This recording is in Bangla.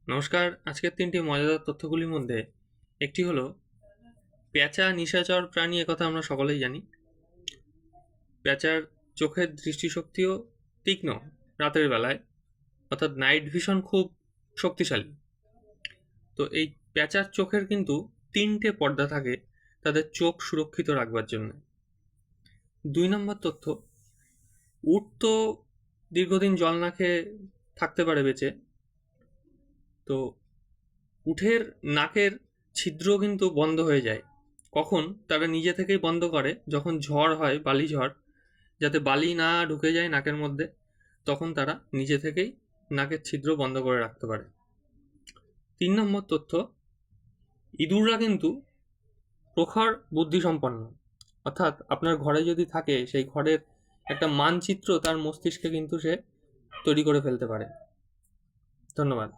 নমস্কার। আজকের তিনটি মজাদার তথ্যগুলির মধ্যে একটি হলো পেঁচা নিশাচর প্রাণী, একথা আমরা সকলেই জানি। পেঁচার চোখের দৃষ্টিশক্তিও তীক্ষ্ণ রাতের বেলায়, অর্থাৎ নাইট ভিশন খুব শক্তিশালী। তো এই পেঁচার চোখের কিন্তু তিনটে পর্দা থাকে তাদের চোখ সুরক্ষিত রাখবার জন্য। 2 নম্বর তথ্য, উট তো দীর্ঘদিন জল না খেয়ে থাকতে পারে বেঁচে, তো উটের নাকের ছিদ্র কিন্তু বন্ধ হয়ে যায়। কখন? তারা নিজে থেকেই বন্ধ করে যখন ঝড় হয়, বালি ঝড়, যাতে বালি না ঢুকে যায় নাকের মধ্যে, তখন তারা নিজে থেকেই নাকের ছিদ্র বন্ধ করে রাখতে পারে। 3 নম্বর তথ্য, ইঁদুররা কিন্তু প্রখর বুদ্ধিসম্পন্ন, অর্থাৎ আপনার ঘরে যদি থাকে সেই ঘরের একটা মানচিত্র তার মস্তিষ্কে কিন্তু সে তৈরি করে ফেলতে পারে। ধন্যবাদ।